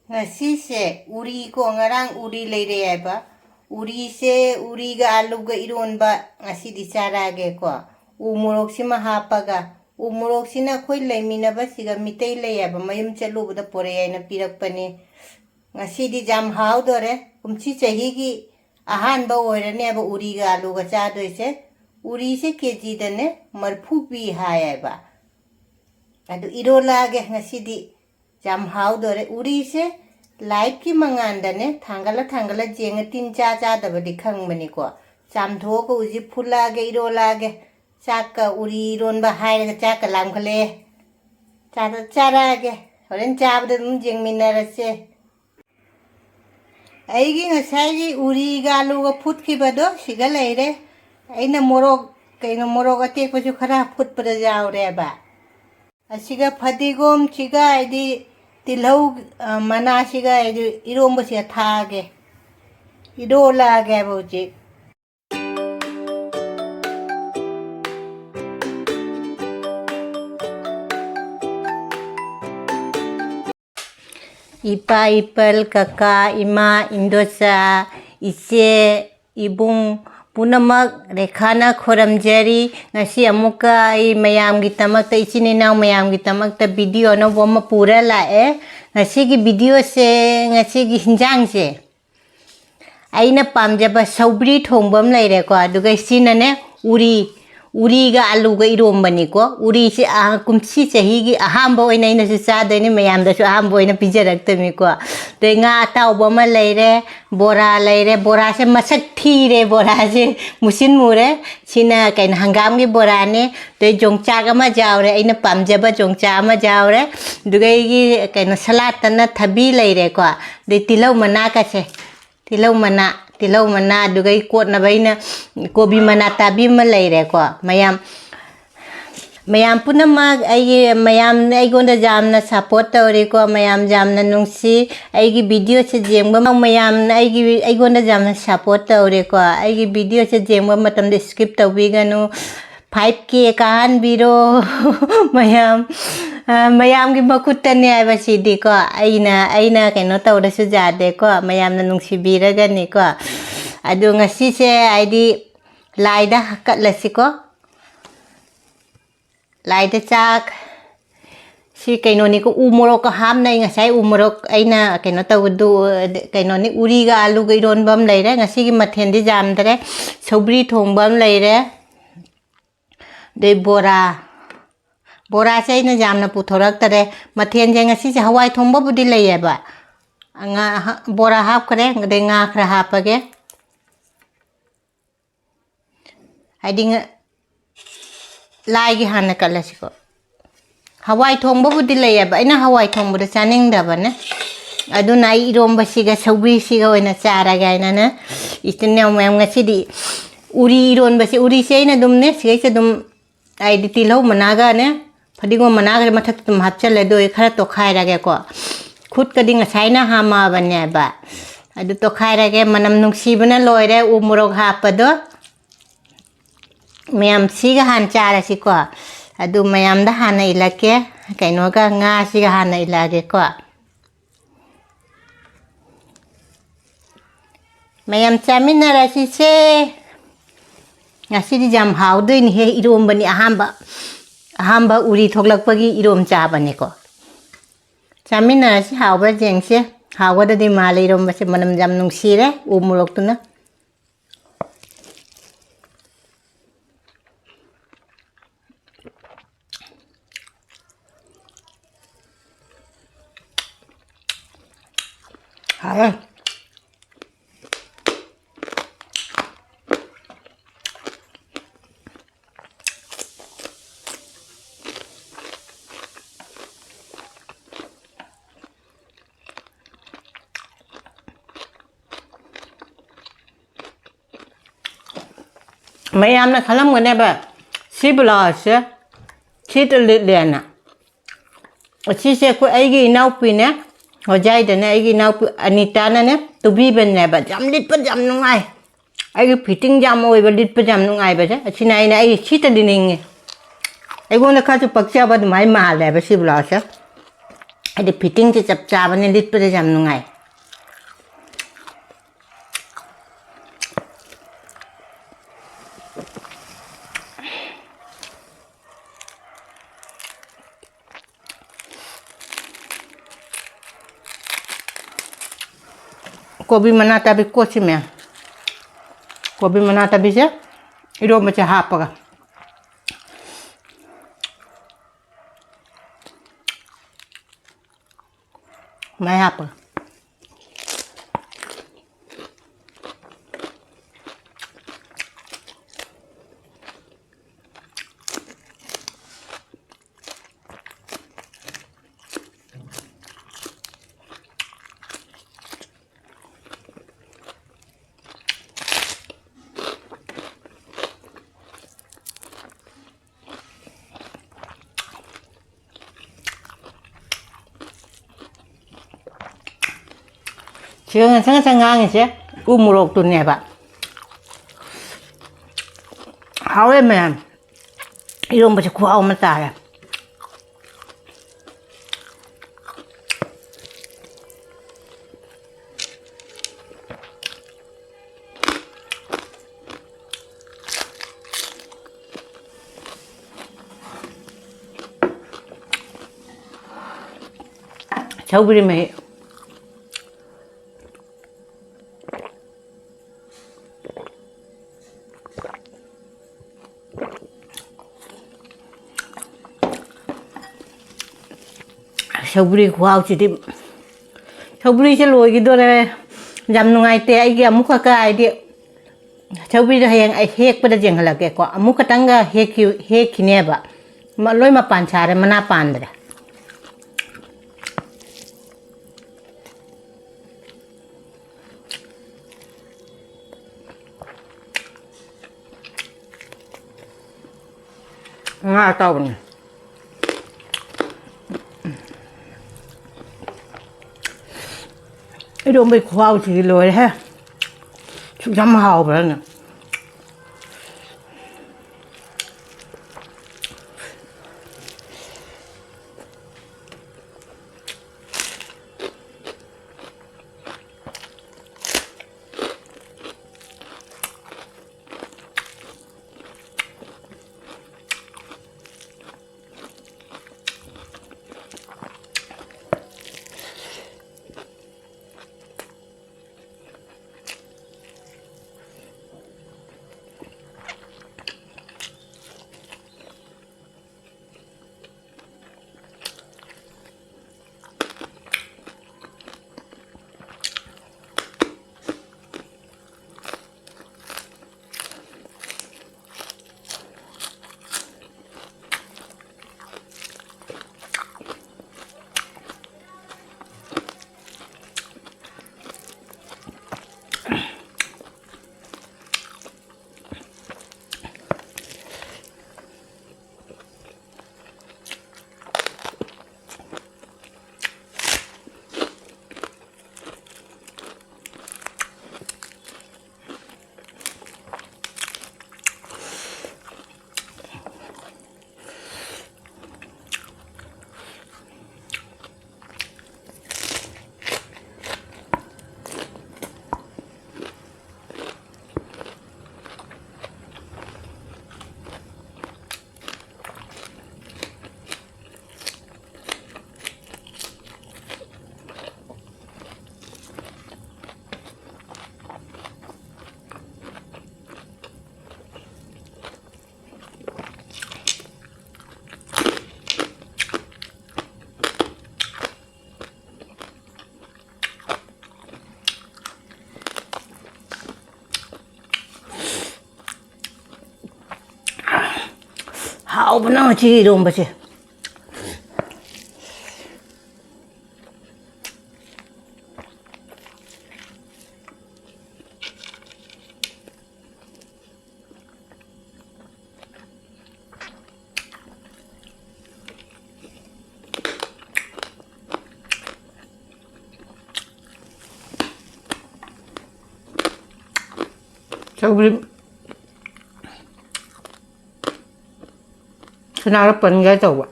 Ngasi uri ko ngarang uri leire ba uri se uri ga alu ga iron ba ngasi di cara ge ko umurok si mahapaga umurok si na khoi leimina ba siga mitei le ba mayum chalu ba da pore na pirak pani ngasi di jam hau dore umchi chahi gi ahan ba oire ne ba uri ga alu ga cha doi se uri se keji da ne marfu pi haya ba adu irola ge ngasi di jam hau dore uri se light की मंगांदने थांगला जेंग तीन चा दबदी खंगमनी को चामथो को उजी फुलागे इरोलागे चाक उरी रोन बहाय चाक लामखले चारागे होरेन चाबद जेंग मिनरसे अइगी ngसाइगी उरी गालू को foot की बदो सिगा लेरे अइना मोरोक कइनो मोरोक अटेकपसु खरा फुट पद जावरे बा असिगा फदिगोम सिगा आइदी तिलहौ मनासिगा इरोंबसे थागे इरोलागे बौजे इपा इपल कका इमा इंदोसा इसे इबुंग पुनमक रेखाना खोरमजरी ngasi amuka ai mayam gi tamakta ichini naw mayam gi tamakta video no bom pura lae ngasi gi video se ngasi gi hinjang se aina pamjaba saubri thongbam laire ko aduga sinane uri ga alu ga irombani ko uri se kumchi chahi gi ahamba oina ina su cha deni mayam da su ahamba oina pijarakta mi ko te nga tawba ma laire bora se masak thire bora se musin mure sina kain hangam gi bora ne te jongcha ga ma jawre aina pamjaba jongcha ma jawre dugai gi kain salat na thabi laire ko de tilau mana ka se tilau mana dugai kot na baina kobi mana tabi ma laire ko mayam punama ai mayam ai gonda jamna support tawre ko mayam jamna nungsi ai gi video se jengba mayam ai gonda jamna support tawre ko ai gi video se jengba matam de skip tawbi ganu 5k kahan biro mayam gi makutane ai basidi ko aina kaino tawda su jade ko mayam na nungsi biraga ni ko adu ngasi se ai di laida katlasi ko laida chak si kaino ni ko umorok ka ham nai ngasai umorok aina kaino tawdu kaino ni uri ga alu ga iron bam leire ngasi gi mathen di jam dare sobri thong bam leire de bora se ina jamna puthorak tare mathen je ngasi se hawai thongba budi leiye ba nga bora hap kare de nga khra hapage ading lai gi hana kalasiko hawai thongba budi leiye ba ina hawai thongbu da chaning da ba ne adu nai iromba siga saubri siga oina chara ga ina na istinne mem ngasi di uri ironba se uri se ina dum ne siga se dum ai di tilau managa ne फदिगो मनागरे मथक तुम हपचले दो खरा तो खाइरागे को खुद कदिंग साइना हामा बने बा अदु तो खाइरागे मनम नुंसीबना लोइरे उमुरोग हापदो मयाम सिगा हान चारासि को अदु मयाम दा हाना इलाके कैनोगा nga सिगा हाना इलागे को मयाम चामिनारासि से ngasi di jam haudo ni he irom bani ahamba uri thoklakpagi irom cha bani ko chamina si hawba jengse hawada di male irom base manam jam nungsire umurok tuna hai mayam na khalam ngane ba sibla se chit lena chi se ko ai gi nau pi ne ho jai de ne ai gi nau pi anita na ne tu bi ben ne ba jam lit pa jam nungai ai gi fitting jam oi ba lit pa jam nungai ba se achina ai na ai chit dining ai go na kha chu pakcha ba mai ma le ba sibla se ꯍꯥꯏꯗꯤ ꯐꯤꯠꯇꯤꯡꯁꯦ ꯆꯞ ꯆꯥꯕꯅꯦ ꯂꯤꯠꯄꯗ ꯌꯥꯝ ꯅꯨꯡꯉꯥꯏ ꯀꯣꯕꯤ ꯃꯅꯥ ꯇꯥꯕꯤ ꯀꯣꯠꯁꯤ ꯃꯌꯥꯝ ꯀꯣꯕꯤ ꯃꯅꯥ ꯇꯥꯕꯤꯁꯦ 이러면서 하빠가 많이 하빠 지금은 생생강이지 우무록 돈내봐 하루에면 이런 것이 구하오면 따라 저부리면 서부리 구하우지디 서부리실 로이기도래 잠누가이때 아이게 아무카가 아이디 서부리도 하양 핵보다 쟁할라게고 아무카당가 핵키네바 말로이마 반차레 마나 반드레 아 따오네 이런 거 구하우지 로이 해 죽잠 하고 그러네 하오브나 지이런 것이 우리 전화를 번개 저거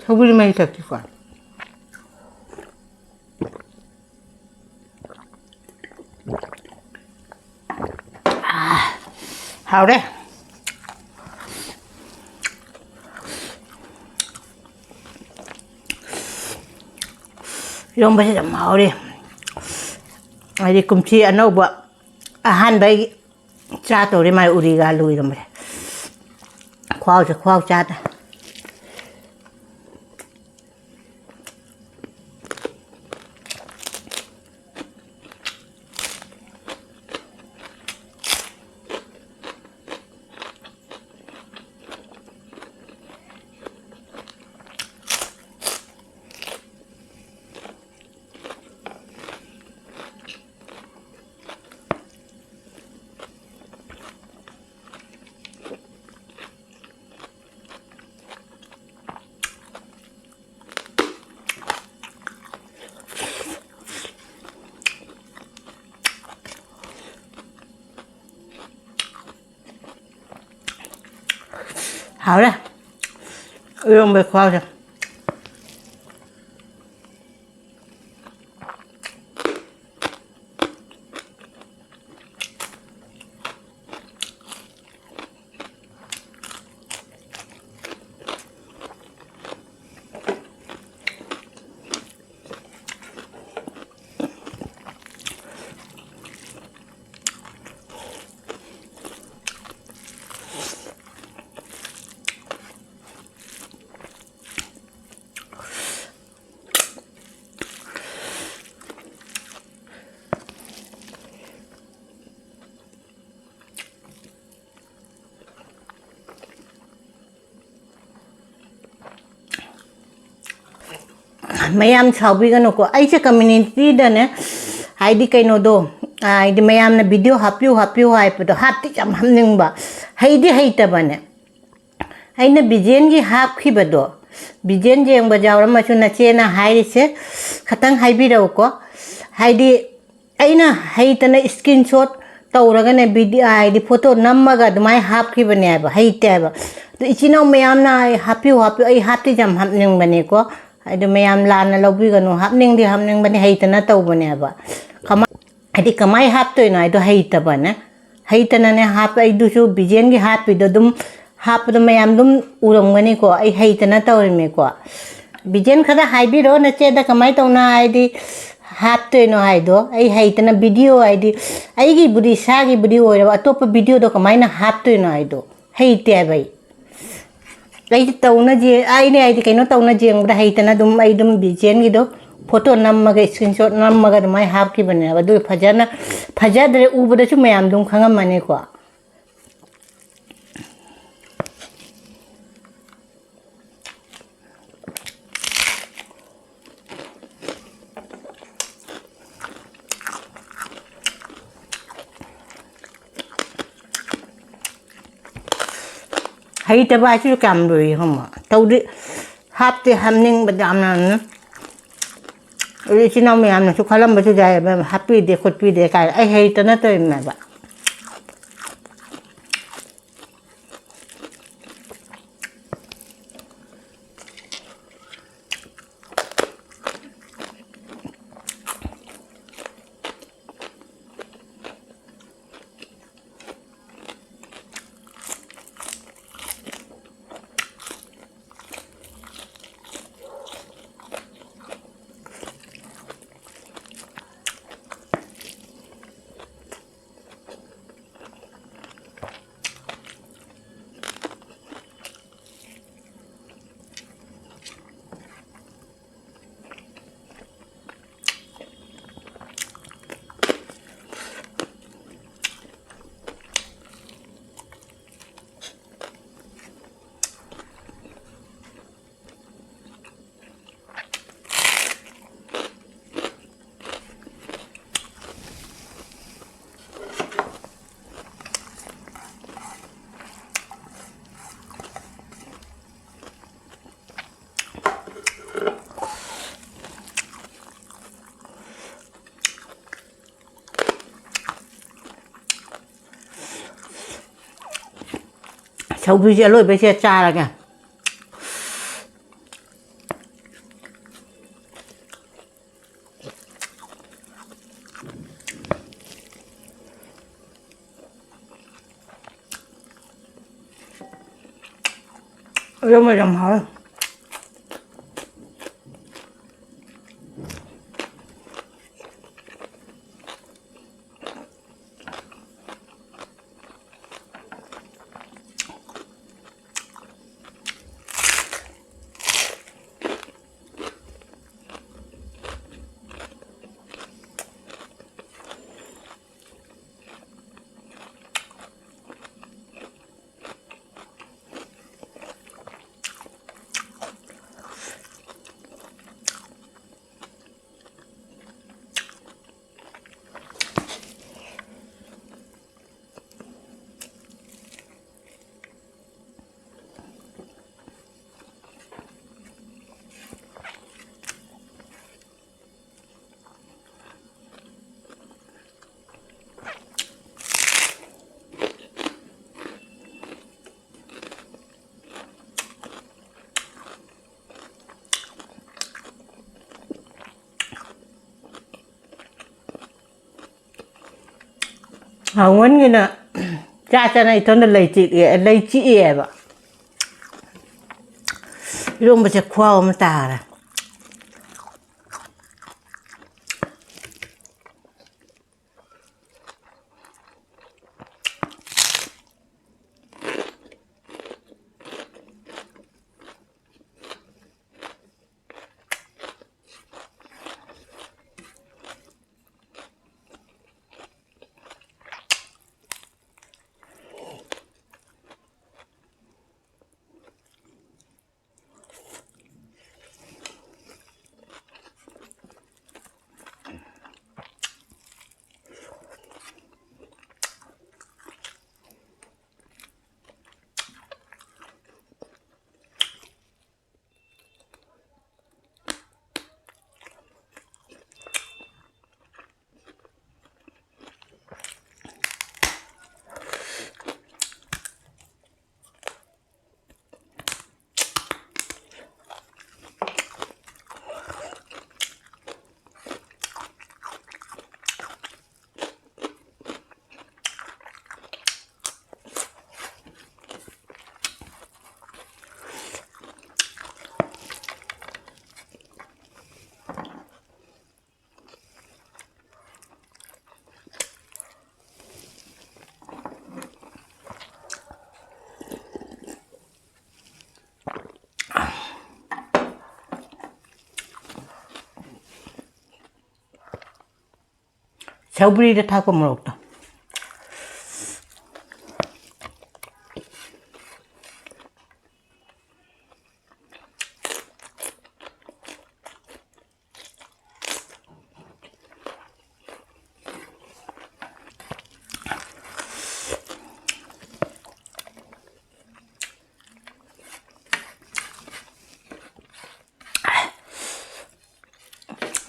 서울이 많이 잡히고. 하오래. 이런 맛이 좀 하오래. 아니 금치 안 나오고 한 배 짜도 우리 말 우리가 알고 이런 말. 과우 짜다.好了，用被夸上。mayam chawbi gano ko aise community da ne haidi kaino do haidi mayam na video hapiu hai pado hatti jam hamning ba haidi haita bane aina bijen gi hap khi bado bijen je ang bajawra ma chu na che na hairi se khatang haibi ro ko haidi aina haita na screenshot tawraga ne video haidi photo nammaga dumai hap khi bane ba haita ba to ichino mayam na hapiu ai hatti jam hamning bane ko Ada mayam lana lobi gano hapning di hapning bani haita na tau bani aba. Adi kamai hap to ina ito haita bana. Haita na ne hap ay dusu bijen gi hap ito dum hap do mayam dum urong bani ko ay haita na tau rin me ko. Bijen kada haibi ro na che da kamai tau na ay di hap to ino ay do ay haita na video ay di ay gi budi sa gi budi oira atopa video do kamai na hap to ino ay do. Haita ay bay. Ay tau na je ay ne ay kaino tau na je ang da haita na dum ay dum bijen gido photo nammaga screenshot nammaga mai hap ki bane adu phajadre ubada chu mayam dum khangam mane ko haita ba chu kam rui homa tau di hap te hamning badam nan ri chino mayam na chu khalam ba chu jai ba happy de khot pi de kai ai haita na to ma ba chau bi je loi be che cha la kya 이런 거 좀 하. Ngân như nè, cha này tôi lấy chị em ạ. Rồi mà sẽ khoa ông ta là. 서브리를 타고 먹었다.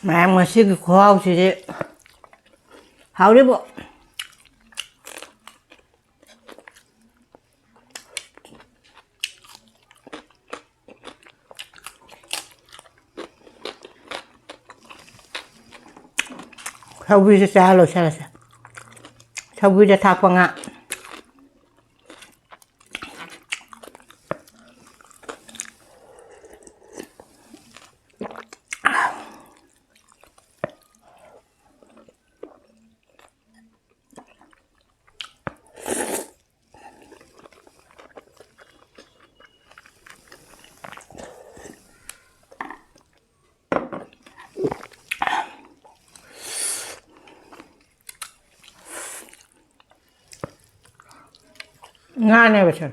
Mà ăn mà xí cái khoao thì hảo đi bộ. Sau khi sẽ xa rồi sao là sao? Sau khi sẽ thạc vào ngạ. Ngon này bà trời.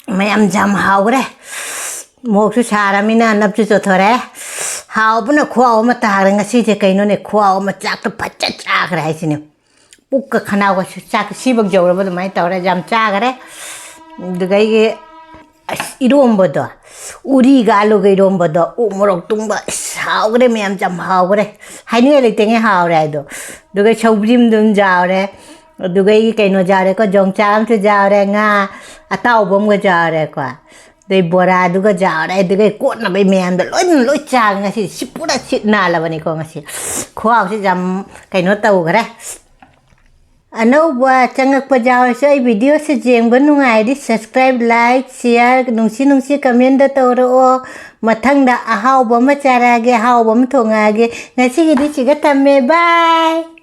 Mày ăn chăm hào cái đấy. Một số xà ra mình ăn nắp cho thở đấy. Hào bữa nó khoa mà ta rằng cái gì cái nó này khoa mà chắc nó phát chắc cái này xin nè. Bukka khana ko sak sibak jawra bado mai tawra jam chagare dugai irombodo uri galo ga irombodo umorok tungba hawgre meyam jam hawgre haini le tenge hawre do dugai chobrim dum jawre ꯑꯗꯨꯒ ꯑꯩꯒꯤ ꯀꯩꯅꯣ ꯌꯥꯎꯔꯦꯀꯣ ꯌꯣꯡꯆꯥꯛ ꯑꯃꯁꯨ ꯌꯥꯎꯔꯦ ꯉꯥ ꯑꯇꯥꯎꯕ ꯑꯃꯒ ꯌꯥꯎꯔꯦꯀꯣ ꯑꯗꯩ ꯕꯣꯔꯥꯗꯨꯒ ꯌꯥꯎꯔꯦ ꯑꯗꯨꯒ ꯀꯣꯠꯅꯕꯩ ꯃꯌꯥꯝꯗꯣ ꯂꯣꯏ ꯆꯥꯒ ꯉꯁꯤ ꯄꯨꯔꯥ ꯁꯤꯠ ꯅꯥꯜꯂꯕꯅꯤꯀꯣ ꯉꯁꯤ ꯈꯨꯍꯥꯎꯁꯤ ꯌꯥꯝ ꯀꯩꯅꯣ ꯇꯧꯈ꯭ꯔꯦ ꯑꯅꯧꯕ ꯆꯪꯉꯛꯄ ꯌꯥꯎꯔꯁꯨ ꯑꯩ ꯚꯤꯗꯤꯑꯣꯁꯦ ꯌꯦꯡꯕ ꯅꯨꯡꯉꯥꯏꯔꯗꯤ ꯁꯕꯁꯀ꯭ꯔꯥꯏꯕ ꯂꯥꯏꯛ ꯁꯤꯌꯥꯔ ꯅꯨꯡꯁꯤ ꯀꯃꯦꯟꯗ ꯇꯧꯔꯛꯑꯣ ꯃꯊꯪꯗ ꯑꯍꯥꯎꯕ ꯑꯃ ꯆꯥꯔꯛꯑꯒꯦ ꯑꯍꯥꯎꯕ ꯑꯃ ꯊꯣꯡꯉꯛꯑꯒꯦ ꯉꯁꯤꯒꯤꯗꯤ ꯁꯤꯒ ꯊꯝꯃꯦ ꯕꯥꯏ